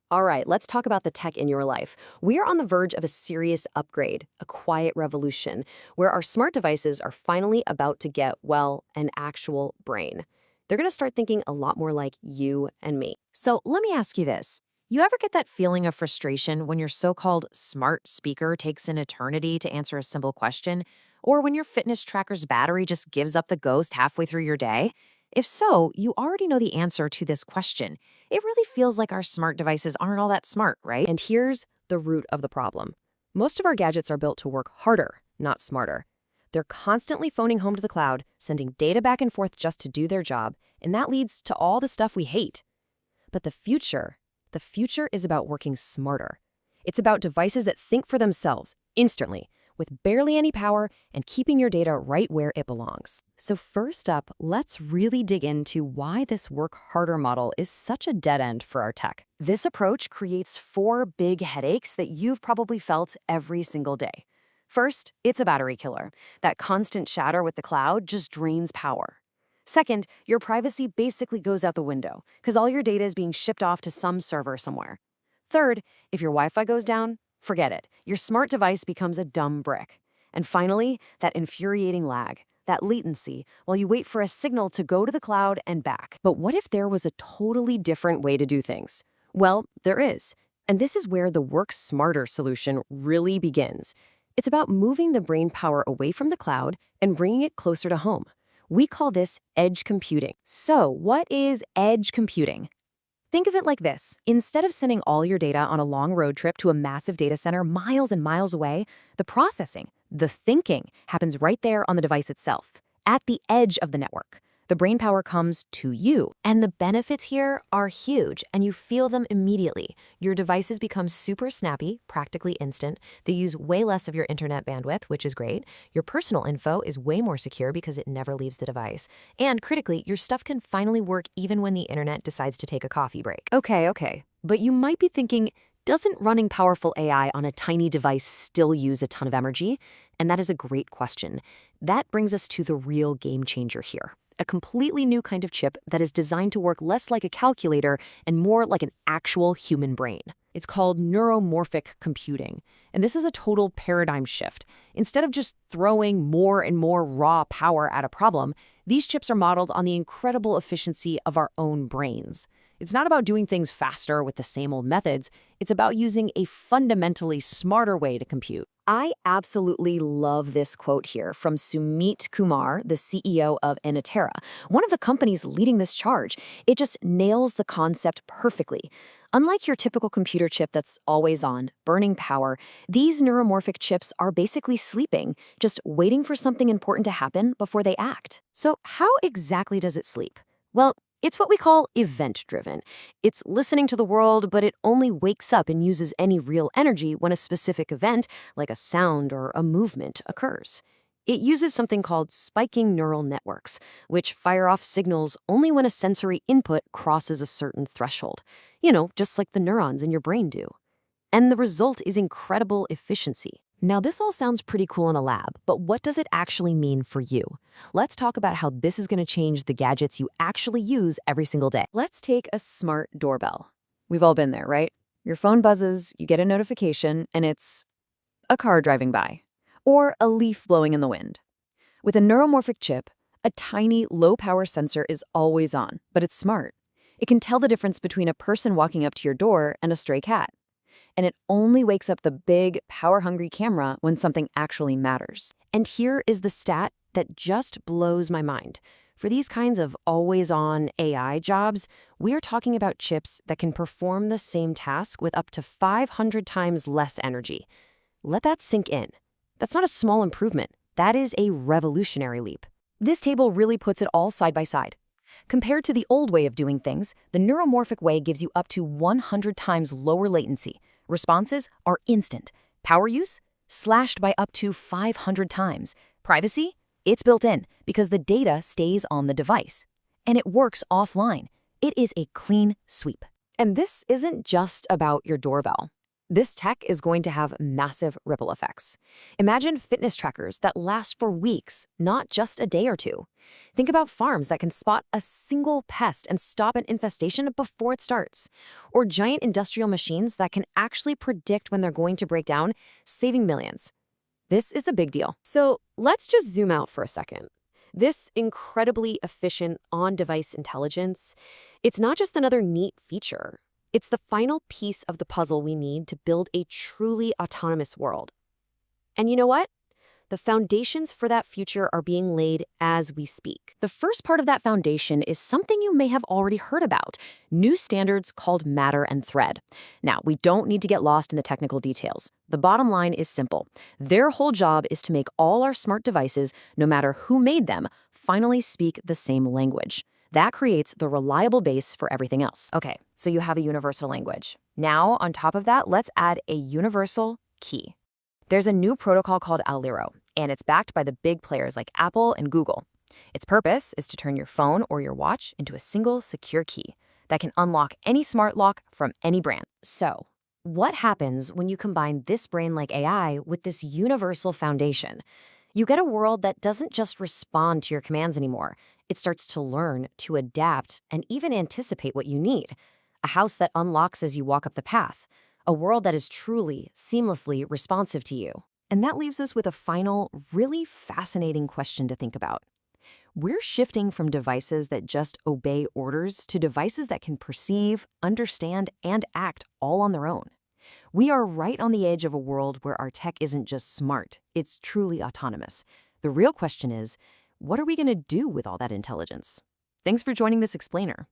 All right, let's talk about the tech in your life. We are on the verge of a serious upgrade, a quiet revolution, where our smart devices are finally about to get, well, an actual brain. They're going to start thinking a lot more like you and me. So let me ask you this. You ever get that feeling of frustration when your so-called smart speaker takes an eternity to answer a simple question? Or when your fitness tracker's battery just gives up the ghost halfway through your day? If so, you already know the answer to this question. It really feels like our smart devices aren't all that smart, right? And here's the root of the problem. Most of our gadgets are built to work harder, not smarter. They're constantly phoning home to the cloud, sending data back and forth just to do their job, and that leads to all the stuff we hate. But the future is about working smarter. It's about devices that think for themselves, instantly, with barely any power and keeping your data right where it belongs. So first up, let's really dig into why this work harder model is such a dead end for our tech. This approach creates four big headaches that you've probably felt every single day. First, it's a battery killer. That constant chatter with the cloud just drains power. Second, your privacy basically goes out the window because all your data is being shipped off to some server somewhere. Third, if your Wi-Fi goes down, forget it. Your smart device becomes a dumb brick. And finally, that infuriating lag, that latency, while you wait for a signal to go to the cloud and back. But what if there was a totally different way to do things? Well, there is. And this is where the work smarter solution really begins. It's about moving the brain power away from the cloud and bringing it closer to home. We call this edge computing. So, what is edge computing? Think of it like this. Instead of sending all your data on a long road trip to a massive data center miles and miles away, the processing, the thinking, happens right there on the device itself, at the edge of the network. The brain power comes to you. And the benefits here are huge, and you feel them immediately. Your devices become super snappy, practically instant. They use way less of your internet bandwidth, which is great. Your personal info is way more secure because it never leaves the device. And critically, your stuff can finally work even when the internet decides to take a coffee break. Okay. But you might be thinking, doesn't running powerful AI on a tiny device still use a ton of energy? And that is a great question. That brings us to the real game changer here. A completely new kind of chip that is designed to work less like a calculator and more like an actual human brain. It's called neuromorphic computing, and this is a total paradigm shift. Instead of just throwing more and more raw power at a problem, these chips are modeled on the incredible efficiency of our own brains. It's not about doing things faster with the same old methods. It's about using a fundamentally smarter way to compute. I absolutely love this quote here from Sumit Kumar, the CEO of Inotera, one of the companies leading this charge. It just nails the concept perfectly. Unlike your typical computer chip that's always on, burning power, these neuromorphic chips are basically sleeping, just waiting for something important to happen before they act. So how exactly does it sleep? Well, it's what we call event-driven. It's listening to the world, but it only wakes up and uses any real energy when a specific event, like a sound or a movement, occurs. It uses something called spiking neural networks, which fire off signals only when a sensory input crosses a certain threshold. Just like the neurons in your brain do. And the result is incredible efficiency. Now, this all sounds pretty cool in a lab, but what does it actually mean for you? Let's talk about how this is going to change the gadgets you actually use every single day. Let's take a smart doorbell. We've all been there, right? Your phone buzzes, you get a notification, and it's a car driving by, or a leaf blowing in the wind. With a neuromorphic chip, a tiny, low-power sensor is always on, but it's smart. It can tell the difference between a person walking up to your door and a stray cat. And it only wakes up the big, power-hungry camera when something actually matters. And here is the stat that just blows my mind. For these kinds of always-on AI jobs, we are talking about chips that can perform the same task with up to 500 times less energy. Let that sink in. That's not a small improvement. That is a revolutionary leap. This table really puts it all side by side. Compared to the old way of doing things, the neuromorphic way gives you up to 100 times lower latency. Responses are instant. Power use? Slashed by up to 500 times. Privacy? It's built in because the data stays on the device. And it works offline. It is a clean sweep. And this isn't just about your doorbell. This tech is going to have massive ripple effects. Imagine fitness trackers that last for weeks, not just a day or two. Think about farms that can spot a single pest and stop an infestation before it starts. Or giant industrial machines that can actually predict when they're going to break down, saving millions. This is a big deal. So let's just zoom out for a second. This incredibly efficient on-device intelligence, it's not just another neat feature. It's the final piece of the puzzle we need to build a truly autonomous world. And you know what? The foundations for that future are being laid as we speak. The first part of that foundation is something you may have already heard about, new standards called Matter and Thread. Now, we don't need to get lost in the technical details. The bottom line is simple. Their whole job is to make all our smart devices, no matter who made them, finally speak the same language. That creates the reliable base for everything else. Okay, so you have a universal language. Now, on top of that, let's add a universal key. There's a new protocol called Aliro, and it's backed by the big players like Apple and Google. Its purpose is to turn your phone or your watch into a single secure key that can unlock any smart lock from any brand. So, what happens when you combine this brain-like AI with this universal foundation? You get a world that doesn't just respond to your commands anymore. It starts to learn, to adapt, and even anticipate what you need. A house that unlocks as you walk up the path. A world that is truly, seamlessly responsive to you. And that leaves us with a final, really fascinating question to think about. We're shifting from devices that just obey orders to devices that can perceive, understand, and act all on their own. We are right on the edge of a world where our tech isn't just smart, it's truly autonomous. The real question is, what are we going to do with all that intelligence? Thanks for joining this explainer.